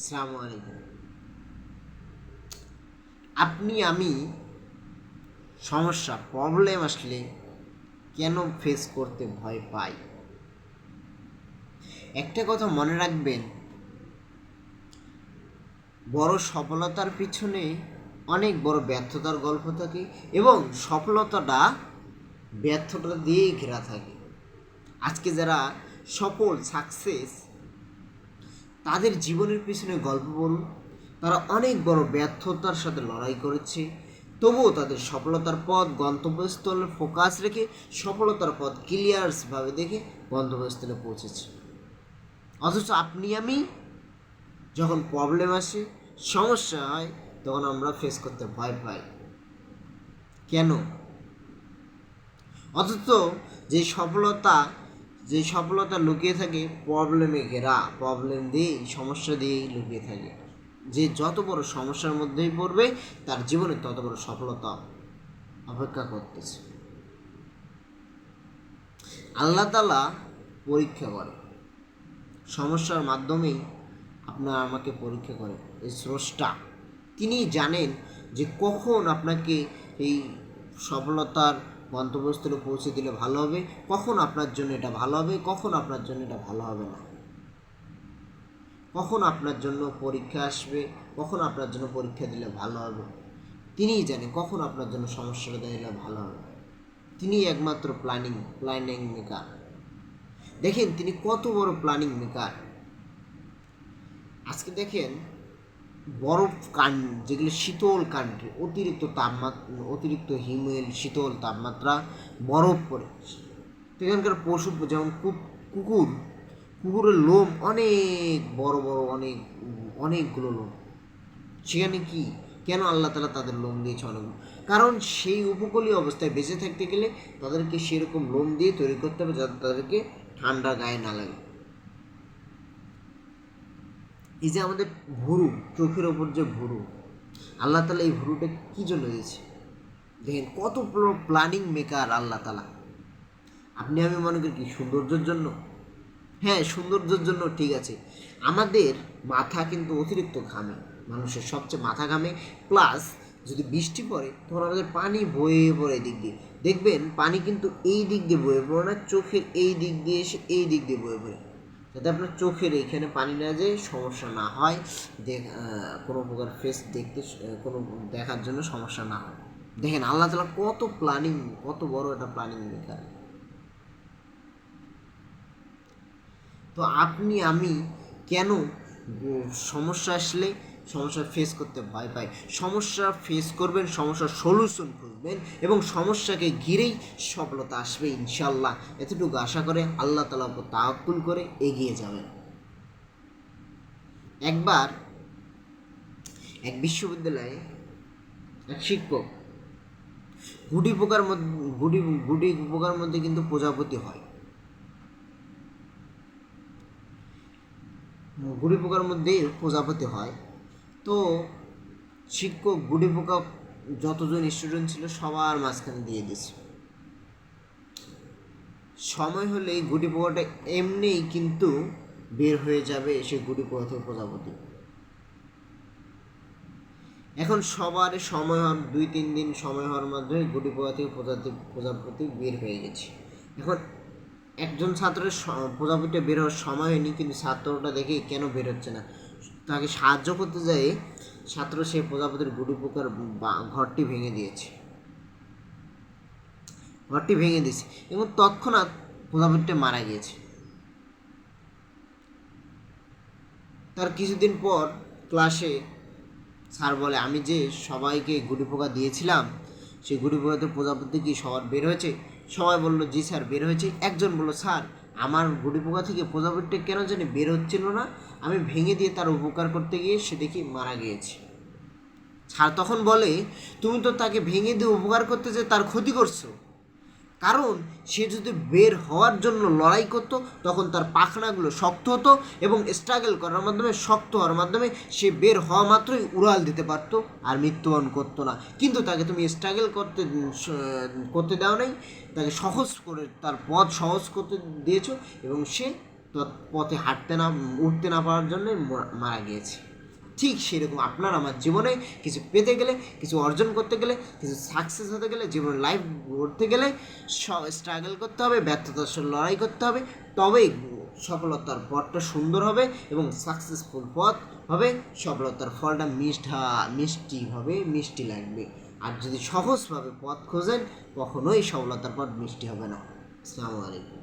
আসসালামু আলাইকুম। আপনি আমি সমস্যা প্রবলেম আসলে কেন ফেস করতে ভয় পাই? একটা কথা মনে রাখবেন, বড় সফলতার পিছনে অনেক বড় ব্যর্থতার গল্প থাকে এবং সফলতাটা ব্যর্থতা দিয়েই ঘেরা থাকে। আজকে যারা সফল সাকসেস, তাদের জীবনের পিছনে গল্প বলুন। তারা অনেক বড় ব্যর্থতার সাথে লড়াই করেছে, তবুও তাদের সফলতার পথ গন্তব্যস্থলে ফোকাস রেখে সফলতার পথ ক্লিয়ারসভাবে দেখে গন্তব্যস্থলে পৌঁছেছে। অথচ আপনি আমি যখন প্রবলেম আসে, সমস্যা হয়, তখন আমরা ফেস করতে ভয় পাই। কেন? অথচ যে সফলতা যে সফলতা লুকিয়ে থাকে প্রবলেমে ঘেরা, প্রবলেম দিয়েই, সমস্যা দিয়েই লুকিয়ে থাকে। যে যত বড় সমস্যার মধ্যেই পড়বে, তার জীবনে তত বড় সফলতা অপেক্ষা করতেছে। আল্লাহ তাআলা পরীক্ষা করে, সমস্যার মাধ্যমেই আপনার আমাকে পরীক্ষা করে। এই স্রষ্টা, তিনি জানেন যে কখন আপনাকে এই সফলতার গন্তব্যস্থলে পৌঁছে দিলে ভালো হবে, কখন আপনার জন্য এটা ভালো হবে, কখন আপনার জন্য এটা ভালো হবে না, কখন আপনার জন্য পরীক্ষা আসবে, কখন আপনার জন্য পরীক্ষা দিলে ভালো হবে। তিনিই জানেন কখন আপনার জন্য সমস্যাটা দিলে ভালো হবে। তিনি একমাত্র প্ল্যানিং মেকার। দেখেন তিনি কত বড় প্ল্যানিং মেকার। আজকে দেখেন, বরফ যেগুলো শীতল কান্ট্রি, অতিরিক্ত হিমেল শীতল তাপমাত্রা, বরফ পড়ে, সেখানকার পশু যেমন কুকুরের লোম অনেক বড় বড়, অনেকগুলো লোম। সেখানে কি, কেন আল্লাহ তাআলা তাদের লোম দিয়েছে অনেকগুলো? কারণ সেই উপকূলীয় অবস্থায় বেঁচে থাকতে গেলে তাদেরকে সেরকম লোম দিয়ে তৈরি করতে হবে যাতে তাদেরকে ঠান্ডা গায়ে না লাগে। এই যে আমাদের ভুরু, চোখের ওপর যে ভুরু, আল্লাহ তাআলা এই ভুরুটা কী জন্য দিয়েছে? দেখেন কত প্ল্যানিং মেকার আল্লাহ তাআলা। আপনি আমি মনে করি কি সৌন্দর্যের জন্য? হ্যাঁ, সৌন্দর্যের জন্য ঠিক আছে। আমাদের মাথা কিন্তু অতিরিক্ত ঘামে, মানুষের সবচেয়ে মাথা ঘামে। প্লাস যদি বৃষ্টি পড়ে তখন আমাদের পানি বয়ে পড়ে এদিক দিয়ে। দেখবেন পানি কিন্তু এই দিক দিয়ে বয়ে পড়ে না, চোখের এই দিক দিয়ে এসে এই দিক দিয়ে বয়ে পড়ে, যাতে আপনার চোখের এইখানে পানি না যায়, সমস্যা না হয়, কোনো প্রকার ফেস দেখতে, কোনো দেখার জন্য সমস্যা না হয়। দেখেন আল্লাহ তাআলা কত প্ল্যানিং, কত বড় একটা প্ল্যানিং মেকার। তো আপনি আমি কেন সমস্যা আসলে সমস্যা ফেস করতে ভয় পাই? সমস্যা ফেস করবেন, সমস্যার সলিউশন খুঁজবেন এবং সমস্যাকে ঘিরেই সফলতা আসবে ইনশাল্লাহ। এতটুকু আশা করে আল্লাহ তাআলার উপর তাওয়াক্কুল করে এগিয়ে যাবেন। একবার এক বিশ্ববিদ্যালয়ে এক শিক্ষক, গুটি পোকার মধ্যে কিন্তু প্রজাপতি হয়। গুটি পোকার মধ্যে প্রজাপতি হয়। তো শিক্ষক গুটি পোকা যতজন স্টুডেন্ট ছিল সবার মাঝখানে দিয়ে দিয়েছে। সময় হলে গুটি পোকাটা এমনিই কিন্তু বের হয়ে যাবে সে গুটি পোকা থেকে প্রজাপতি। এখন সবার সময় হওয়ার 2-3 দিন সময় হওয়ার মাধ্যমে গুটি পোকা থেকে প্রজাপতি বের হয়ে গেছে। এখন একজন ছাত্রের প্রজাপতিটা বের হওয়ার সময় হয়নি, কিন্তু ছাত্রটা দেখে কেন বের হচ্ছে না, তাকে সাহায্য করতে যায় ছাত্র সেই প্রজাপতির গুটি পোকার ঘরটি ভেঙে দিয়েছে, এবং তৎক্ষণাৎ প্রজাপতিটা মারা গিয়েছে। তার কিছুদিন পর ক্লাসে স্যার বলে, আমি যে সবাইকে গুটি পোকা দিয়েছিলাম, সেই গুটি পোকাতে প্রজাপতি কি সবার বের হয়েছে? সবাই বললো জি স্যার বের হয়েছে। একজন বললো, স্যার আমার গুটি পোকা থেকে প্রজাপতিটা কেন জানি বের হচ্ছিল না, আমি ভেঙে দিয়ে তার উপকার করতে গিয়ে সে দেখি মারা গিয়েছে। স্যার তখন বলে, তুমি তো তাকে ভেঙে দিয়ে উপকার করতে যে তার ক্ষতি করছো, কারণ সে যদি বের হওয়ার জন্য লড়াই করতো তখন তার পাখনাগুলো শক্ত হতো এবং স্ট্রাগল করার মাধ্যমে, শক্ত হওয়ার মাধ্যমে সে বের হওয়া মাত্রই উড়াল দিতে পারতো আর মৃত্যুবরণ করতো না। কিন্তু তাকে তুমি স্ট্রাগল করতে দাও নাই, তাকে সহজ করে, তার পথ সহজ করতে দিয়েছো এবং সে পথে উঠতে না পারার জন্য মারা গিয়েছে। ঠিক সেরকম আপনার আমার জীবনে কিছু পেতে গেলে, কিছু অর্জন করতে গেলে, কিছু সাকসেস হতে গেলে, জীবন লাইফ গড়তে গেলে স্ট্রাগল করতে হবে, ব্যর্থতার সাথে লড়াই করতে হবে, তবেই সফলতার পথটা সুন্দর হবে এবং সাকসেসফুল পথ হবে। সফলতার ফলটা মিষ্টি হবে, মিষ্টি লাগবে। আর যদি সহজভাবে পথ খোঁজেন, কখনোই সফলতার পথ মিষ্টি হবে না। আসসালামু আলাইকুম।